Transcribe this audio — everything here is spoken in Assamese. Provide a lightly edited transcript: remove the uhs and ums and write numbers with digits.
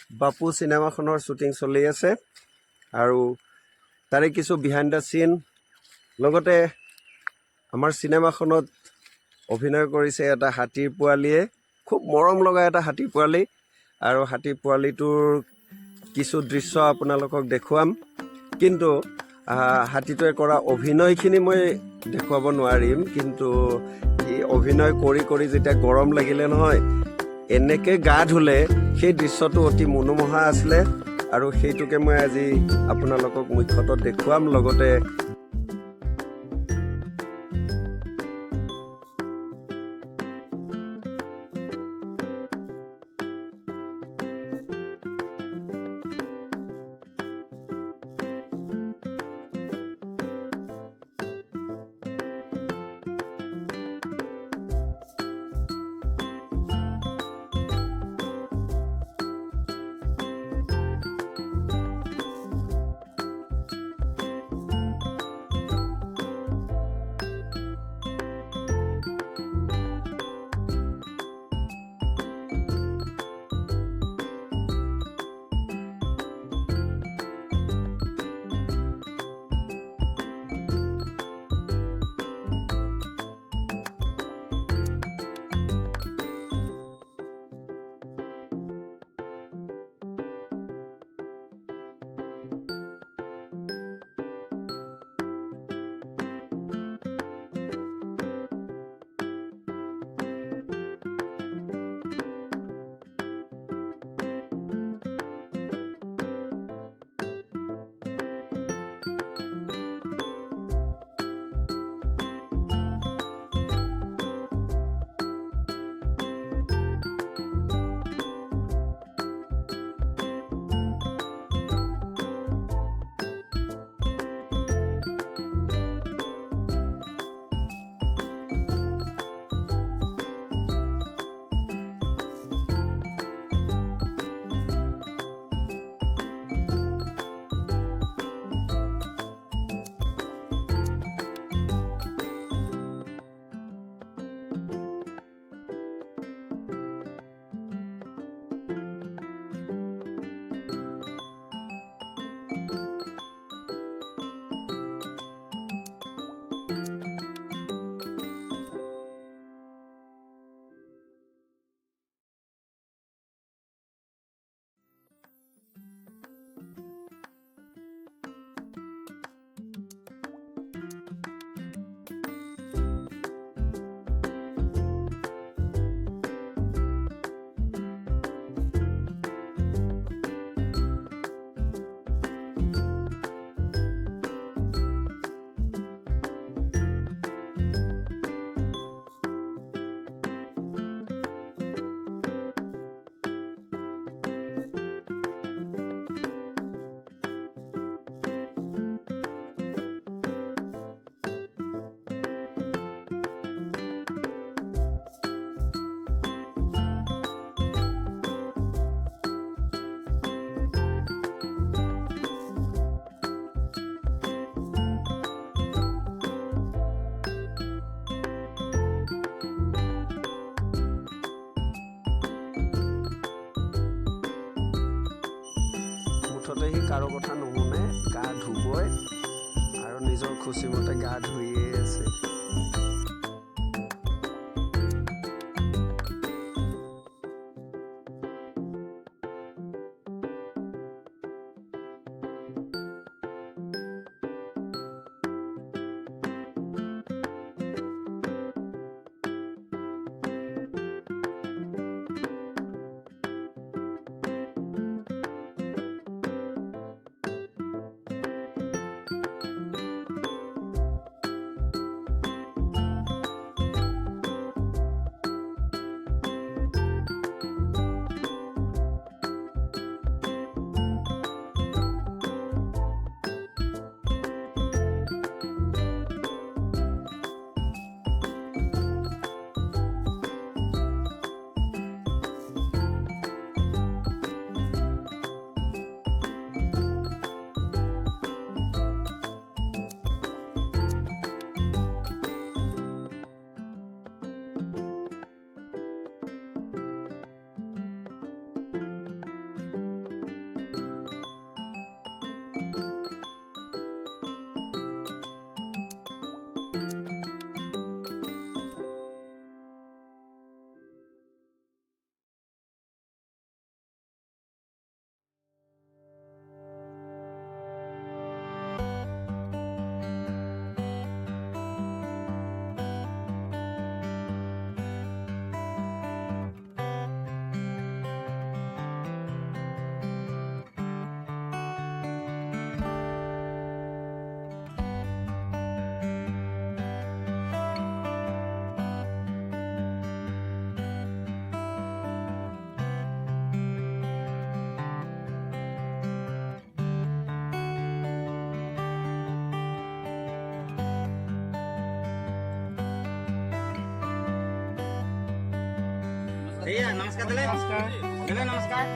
বাপু চিনেমাখনৰ শ্বুটিং চলি আছে আৰু তাৰে কিছু বিহাইণ্ড দ্য চিন লগতে আমাৰ চিনেমাখনত অভিনয় কৰিছে এটা হাতীৰ পোৱালীয়ে খুব মৰম লগা এটা হাতীৰ পোৱালী আৰু হাতীৰ পোৱালীটোৰ কিছু দৃশ্য আপোনালোকক দেখুৱাম কিন্তু হাতীটোৱে কৰা অভিনয়খিনি মই দেখুৱাব নোৱাৰিম কিন্তু অভিনয় কৰি কৰি যেতিয়া গৰম লাগিলে নহয় এনেকৈ গা ধুলে সেই দৃশ্যটো অতি মনোমোহা আছিলে আৰু সেইটোকে মই আজি আপোনালোকক মুখ্যতঃ দেখুৱাম লগতে সি কাৰো কথা নুশুনে গা ধুবই আৰু নিজৰ খুচিমতে গা ধুইয়ে আছে भैया नमस्कार दिले दिले नमस्कार